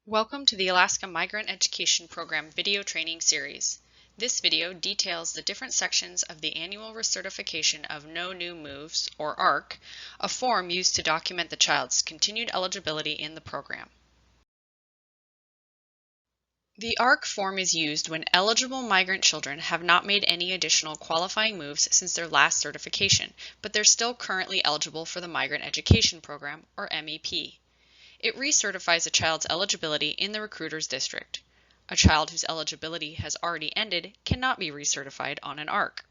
Welcome to the Alaska Migrant Education Program video training series. This video details the different sections of the annual recertification of No New Moves, or ARC, a form used to document the child's continued eligibility in the program. The ARC form is used when eligible migrant children have not made any additional qualifying moves since their last certification, but they're still currently eligible for the Migrant Education Program, or MEP. It recertifies a child's eligibility in the recruiter's district. A child whose eligibility has already ended cannot be recertified on an ARC.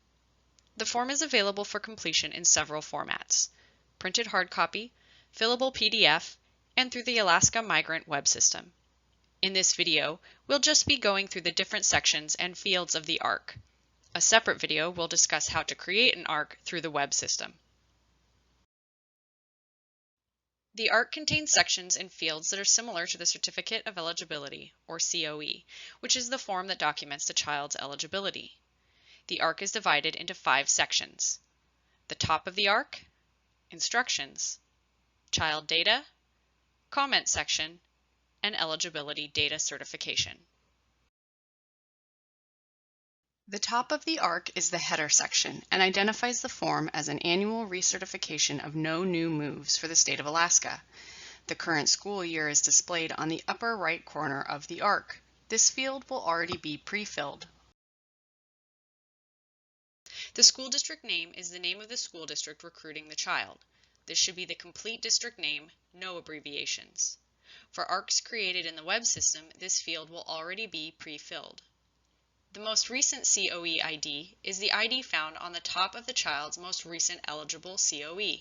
The form is available for completion in several formats: printed hard copy, fillable PDF, and through the Alaska Migrant web system. In this video, we'll just be going through the different sections and fields of the ARC. A separate video will discuss how to create an ARC through the web system. The ARC contains sections and fields that are similar to the Certificate of Eligibility, or COE, which is the form that documents the child's eligibility. The ARC is divided into 5 sections: the top of the ARC, instructions, child data, comment section, and eligibility data certification. The top of the ARC is the header section and identifies the form as an annual recertification of no new moves for the state of Alaska. The current school year is displayed on the upper right corner of the ARC. This field will already be pre-filled. The school district name is the name of the school district recruiting the child. This should be the complete district name, no abbreviations. For ARCs created in the web system, this field will already be pre-filled. The most recent COE ID is the ID found on the top of the child's most recent eligible COE.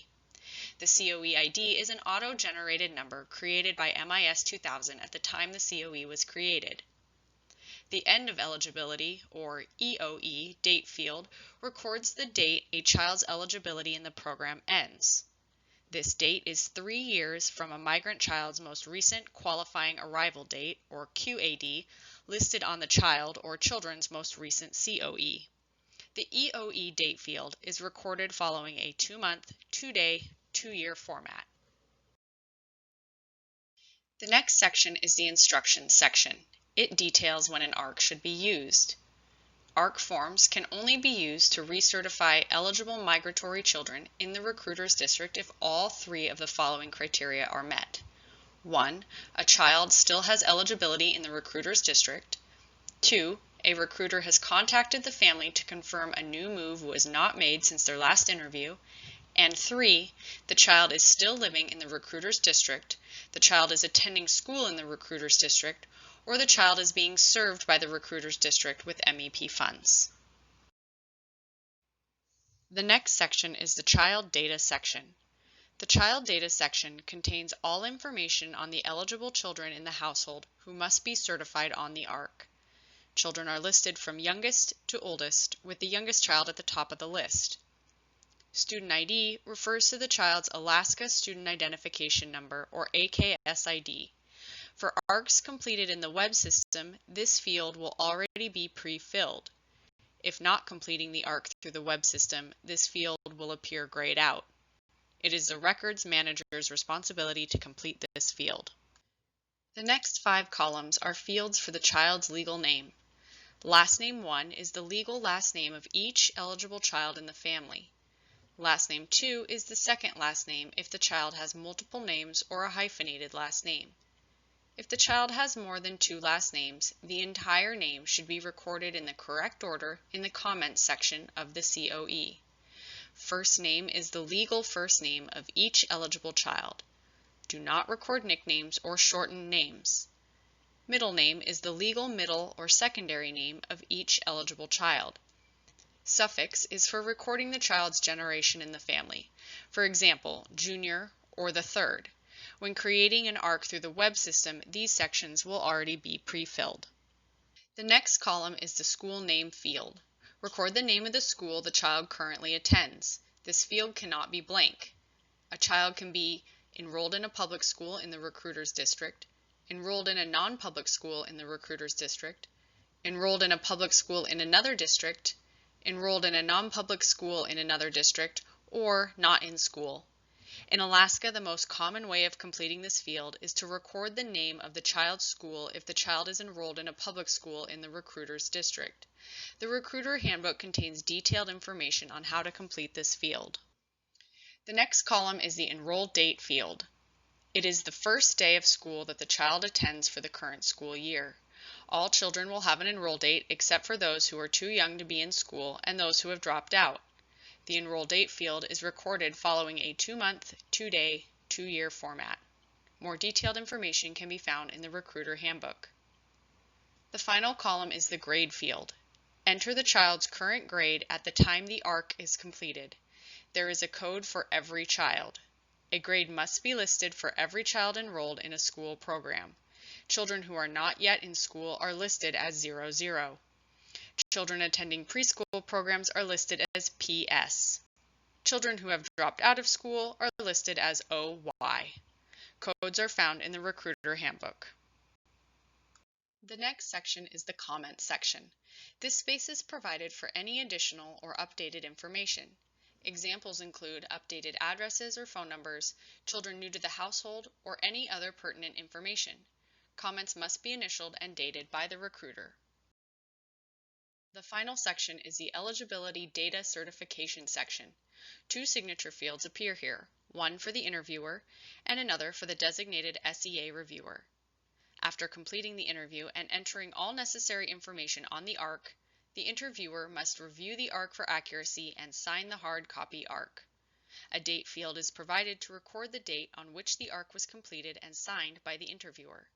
The COE ID is an auto-generated number created by MIS 2000 at the time the COE was created. The end of eligibility, or EOE, date field records the date a child's eligibility in the program ends. This date is 3 years from a migrant child's most recent qualifying arrival date, or QAD, listed on the child or children's most recent COE. The EOE date field is recorded following a 2-month, 2-day, 2-year format. The next section is the instructions section. It details when an ARC should be used. ARC forms can only be used to recertify eligible migratory children in the recruiter's district if all 3 of the following criteria are met. 1. A child still has eligibility in the recruiter's district. 2. A recruiter has contacted the family to confirm a new move was not made since their last interview. And 3. The child is still living in the recruiter's district, the child is attending school in the recruiter's district, or the child is being served by the recruiter's district with MEP funds. The next section is the child data section. The child data section contains all information on the eligible children in the household who must be certified on the ARC. Children are listed from youngest to oldest, with the youngest child at the top of the list. Student ID refers to the child's Alaska Student Identification Number, or AKSID. For ARCs completed in the web system, this field will already be pre-filled. If not completing the ARC through the web system, this field will appear grayed out. It is the records manager's responsibility to complete this field. The next 5 columns are fields for the child's legal name. Last name 1 is the legal last name of each eligible child in the family. Last name 2 is the second last name if the child has multiple names or a hyphenated last name. If the child has more than 2 last names, the entire name should be recorded in the correct order in the comments section of the COE. First name is the legal first name of each eligible child. Do not record nicknames or shortened names. Middle name is the legal middle or secondary name of each eligible child. Suffix is for recording the child's generation in the family. For example, junior or the third. When creating an ARC through the web system, these sections will already be pre-filled. The next column is the school name field. Record the name of the school the child currently attends. This field cannot be blank. A child can be enrolled in a public school in the recruiter's district, enrolled in a non-public school in the recruiter's district, enrolled in a public school in another district, enrolled in a non-public school in another district, or not in school. In Alaska, the most common way of completing this field is to record the name of the child's school if the child is enrolled in a public school in the recruiter's district. The Recruiter Handbook contains detailed information on how to complete this field. The next column is the enroll date field. It is the first day of school that the child attends for the current school year. All children will have an enroll date except for those who are too young to be in school and those who have dropped out. The enroll date field is recorded following a 2-month, 2-day, 2-year format. More detailed information can be found in the Recruiter Handbook. The final column is the grade field. Enter the child's current grade at the time the ARC is completed. There is a code for every child. A grade must be listed for every child enrolled in a school program. Children who are not yet in school are listed as 00. Children attending preschool programs are listed as PS. Children who have dropped out of school are listed as OY. Codes are found in the Recruiter Handbook. The next section is the comments section. This space is provided for any additional or updated information. Examples include updated addresses or phone numbers, children new to the household, or any other pertinent information. Comments must be initialed and dated by the recruiter. The final section is the Eligibility Data Certification section. 2 signature fields appear here, one for the interviewer and another for the designated SEA reviewer. After completing the interview and entering all necessary information on the ARC, the interviewer must review the ARC for accuracy and sign the hard copy ARC. A date field is provided to record the date on which the ARC was completed and signed by the interviewer.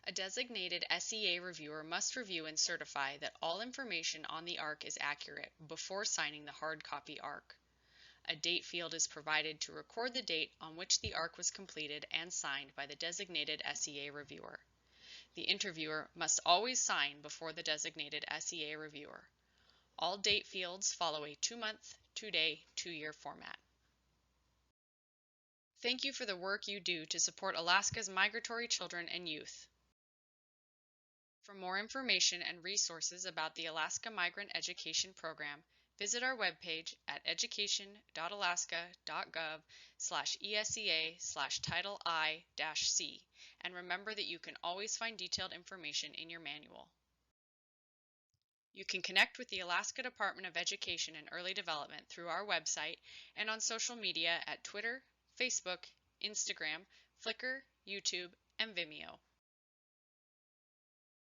A designated SEA reviewer must review and certify that all information on the ARC is accurate before signing the hard copy ARC. A date field is provided to record the date on which the ARC was completed and signed by the designated SEA reviewer. The interviewer must always sign before the designated SEA reviewer. All date fields follow a 2-month, 2-day, 2-year format. Thank you for the work you do to support Alaska's migratory children and youth. For more information and resources about the Alaska Migrant Education Program, visit our webpage at education.alaska.gov/esea/TitleI-C, and remember that you can always find detailed information in your manual. You can connect with the Alaska Department of Education and Early Development through our website and on social media at Twitter, Facebook, Instagram, Flickr, YouTube, and Vimeo.